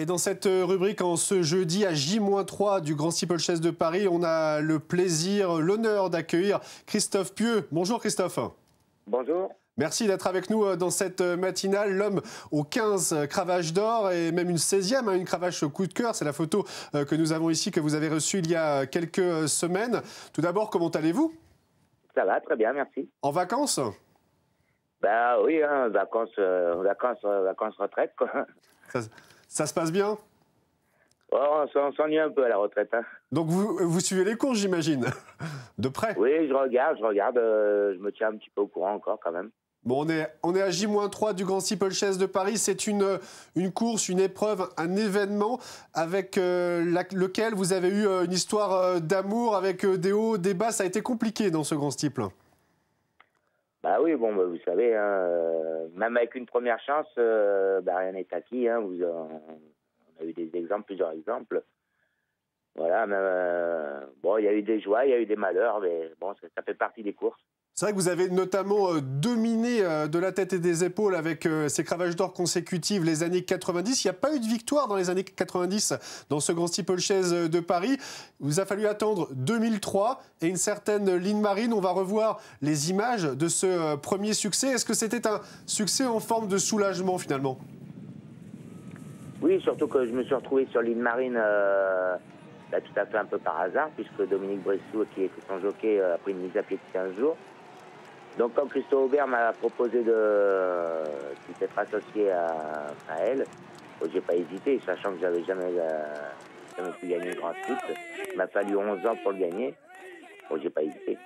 Et dans cette rubrique, en ce jeudi à J-3 du Grand Steeplechase de Paris, on a le plaisir, l'honneur d'accueillir Christophe Pieux. Bonjour Christophe. Bonjour. Merci d'être avec nous dans cette matinale. L'homme aux 15 cravaches d'or et même une 16e, une cravache coup de cœur. C'est la photo que nous avons ici, que vous avez reçue il y a quelques semaines. Tout d'abord, comment allez-vous? Ça va, très bien, merci. En vacances? Bah oui, hein, vacances retraite, quoi. Ça se passe bien? Oh, on s'ennuie un peu à la retraite. Hein. Donc vous suivez les courses, j'imagine, de près? Oui, je regarde, je me tiens un petit peu au courant encore quand même. Bon, on est à J-3 du Grand Steeplechase de Paris. C'est une course, une épreuve, un événement avec lequel vous avez eu une histoire d'amour avec des hauts, des bas. Ça a été compliqué dans ce Grand Steeple. Bah oui, bon, bah, vous savez, hein, même avec une première chance, rien n'est acquis. Hein, on a eu des exemples, plusieurs exemples. Voilà, bon, il y a eu des joies, il y a eu des malheurs, mais bon, ça fait partie des courses. C'est vrai que vous avez notamment dominé de la tête et des épaules avec ces cravaches d'or consécutives les années 90. Il n'y a pas eu de victoire dans les années 90 dans ce Grand Steeplechase de Paris. Il vous a fallu attendre 2003 et une certaine ligne marine. On va revoir les images de ce premier succès. Est-ce que c'était un succès en forme de soulagement finalement? Oui, surtout que je me suis retrouvé sur l'île Marine tout à fait un peu par hasard, puisque Dominique Bressou, qui était son jockey, a pris une mise à pied de 15 jours. Donc quand Christophe Aubert m'a proposé d'être associé à elle, j'ai pas hésité, sachant que j'avais jamais pu gagner le Grand Steeple. Il m'a fallu 11 ans pour le gagner. Bon, j'ai pas hésité.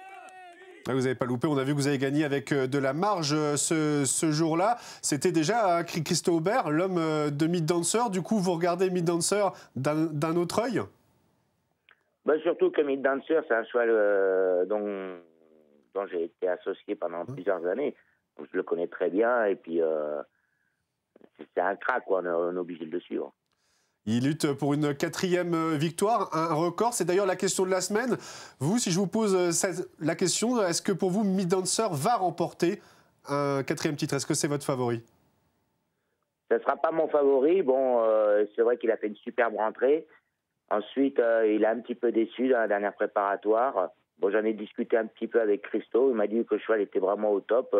Vous n'avez pas loupé, on a vu que vous avez gagné avec de la marge ce jour-là. C'était déjà Christophe Aubert, l'homme de Meat Dancer. Du coup, vous regardez Meat Dancer d'un autre œil? Surtout que Meat Dancer, c'est un cheval dont j'ai été associé pendant plusieurs années. Donc, je le connais très bien et puis c'est un crack, quoi. On est obligé de le suivre. Il lutte pour une 4e victoire, un record. C'est d'ailleurs la question de la semaine. Vous, si je vous pose la question, est-ce que pour vous, Meat Dancer va remporter un 4e titre? Est-ce que c'est votre favori? Ce ne sera pas mon favori. Bon, c'est vrai qu'il a fait une superbe rentrée. Ensuite, il a un petit peu déçu dans la dernière préparatoire. Bon, j'en ai discuté un petit peu avec Christo. Il m'a dit que le cheval était vraiment au top.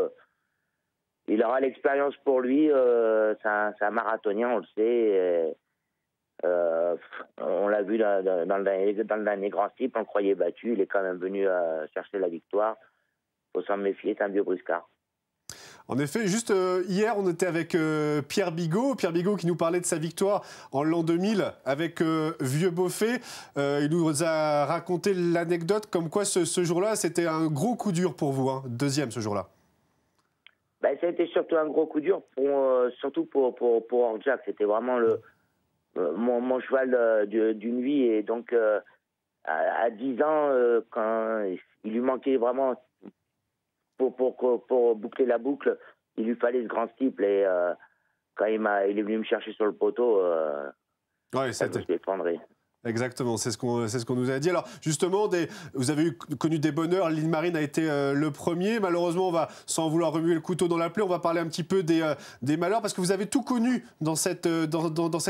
Il aura l'expérience pour lui. C'est un marathonien, on le sait. On l'a vu dans le dernier Grand Steeple, on le croyait battu. Il est quand même venu chercher la victoire. Il faut s'en méfier, c'est un vieux briscard. En effet, juste hier, on était avec Pierre Bigot. Pierre Bigot qui nous parlait de sa victoire en l'an 2000 avec Vieux Beaufet. Il nous a raconté l'anecdote comme quoi ce jour-là, c'était un gros coup dur pour vous, hein, 2e ce jour-là. Ça a été surtout un gros coup dur, surtout pour Orjac. C'était vraiment mon cheval d'une vie. Et donc, à 10 ans, quand il lui manquait vraiment... Pour boucler la boucle, il lui fallait ce Grand Steeple et quand il est venu me chercher sur le poteau, ouais, je me suis effondré. Exactement, c'est ce qu'on nous a dit. Alors justement, vous avez connu des bonheurs. L'île Marine a été le premier. Malheureusement, on va, sans vouloir remuer le couteau dans la plaie, on va parler un petit peu des malheurs parce que vous avez tout connu dans cette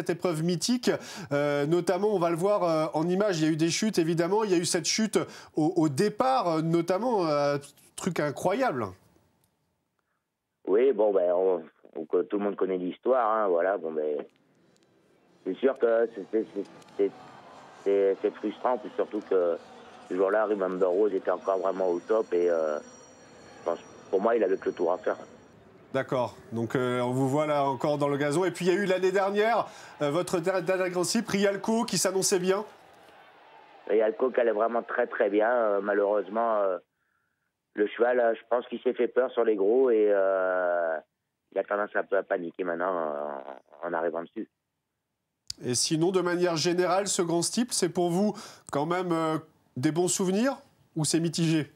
épreuve mythique. Notamment, on va le voir en image. Il y a eu des chutes, évidemment. Il y a eu cette chute au départ, notamment. Truc incroyable. Oui, bon, tout le monde connaît l'histoire, hein, voilà, c'est sûr que c'est frustrant, puis surtout que ce jour-là, Remember Rose était encore vraiment au top, et pour moi, il avait que le tour à faire. D'accord, donc on vous voit là encore dans le gazon, et puis il y a eu l'année dernière, votre dernier Grand Steeple, Rialco, qui s'annonçait bien. Rialco qui allait vraiment très très bien, malheureusement... Le cheval, je pense qu'il s'est fait peur sur les gros et il a tendance un peu à paniquer maintenant en arrivant dessus. Et sinon, de manière générale, ce Grand Steeple, c'est pour vous quand même des bons souvenirs ou c'est mitigé?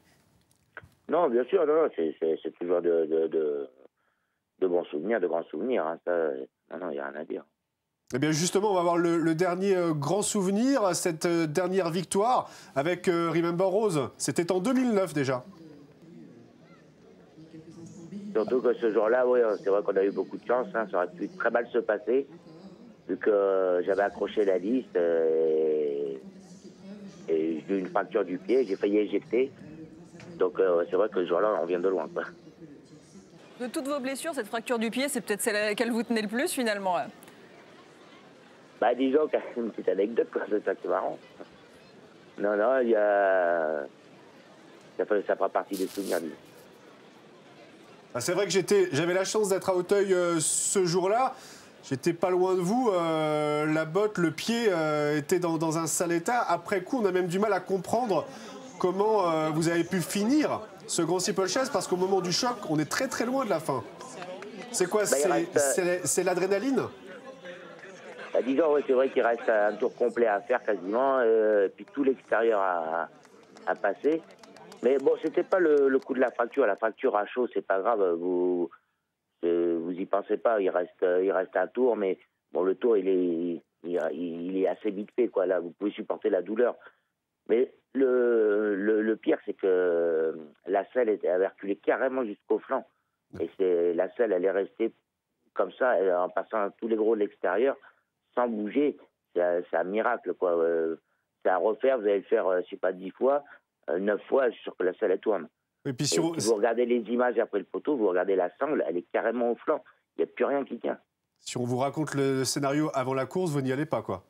Non, bien sûr, non, c'est toujours de bons souvenirs, de grands souvenirs. Hein, ça, non, il n'y a rien à dire. Eh bien justement, on va voir le dernier grand souvenir, cette dernière victoire avec Remember Rose. C'était en 2009 déjà. Surtout que ce jour-là, oui, c'est vrai qu'on a eu beaucoup de chance. Hein, ça aurait pu très mal se passer. vu que j'avais accroché la liste et j'ai eu une fracture du pied, j'ai failli éjecter. Donc c'est vrai que ce jour-là, on vient de loin, quoi. De toutes vos blessures, cette fracture du pied, c'est peut-être celle à laquelle vous tenez le plus finalement. Bah disons qu'il y a une petite anecdote, quoi, c'est ça qui est marrant. Non, non, il y a... Ça fera partie des souvenirs. Ah, c'est vrai que j'avais la chance d'être à Auteuil ce jour-là. J'étais pas loin de vous. La botte, le pied était dans un sale état. Après coup, on a même du mal à comprendre comment vous avez pu finir ce Grand Steeplechase, parce qu'au moment du choc, on est très très loin de la fin. C'est quoi? C'est l'adrénaline? Bah, disons, ouais, c'est vrai qu'il reste un tour complet à faire quasiment, puis tout l'extérieur à passer. Mais bon, c'était pas le coup de la fracture. La fracture à chaud, c'est pas grave. Vous y pensez pas. Il reste un tour, mais bon, le tour, il est assez vite fait, quoi. Là, vous pouvez supporter la douleur. Mais le pire, c'est que la selle avait reculé carrément jusqu'au flanc. Et la selle, elle est restée comme ça, en passant tous les gros de l'extérieur, sans bouger. C'est un miracle, quoi. C'est à refaire, vous allez le faire, je sais pas, 10 fois. 9 fois, je suis sûr que la selle, elle tourne. Et puis si vous regardez les images après le poteau, vous regardez la sangle, elle est carrément au flanc. Il n'y a plus rien qui tient. Si on vous raconte le scénario avant la course, vous n'y allez pas, quoi.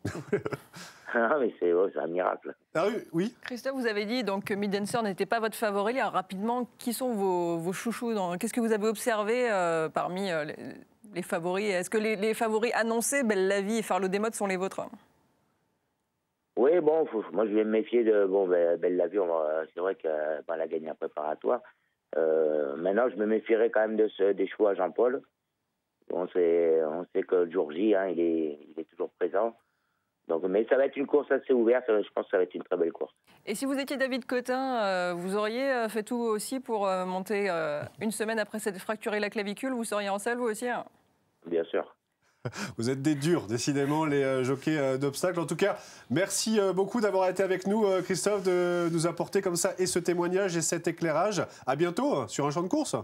Ah, mais c'est un miracle. Ah oui. Christophe, vous avez dit donc, que Middenser n'était pas votre favori. Alors, rapidement, qui sont vos chouchous? Qu'est-ce que vous avez observé parmi les favoris? Est-ce que les favoris annoncés, Belle la Vie et Farlo Desmottes, sont les vôtres? Oui, bon, moi je vais me méfier de Belle la Vie. C'est vrai qu'elle a gagné un préparatoire. Maintenant, je me méfierai quand même des chevaux à Jean-Paul. On sait que le jour J, hein, il est toujours présent. Donc, mais ça va être une course assez ouverte. Je pense que ça va être une très belle course. Et si vous étiez David Cotin, vous auriez fait tout aussi pour monter une semaine après s'être fracturé la clavicule? Vous seriez en selle, vous aussi? Bien sûr. Vous êtes des durs, décidément, les jockeys d'obstacles. En tout cas, merci beaucoup d'avoir été avec nous, Christophe, de nous apporter comme ça et ce témoignage et cet éclairage. À bientôt sur un champ de course.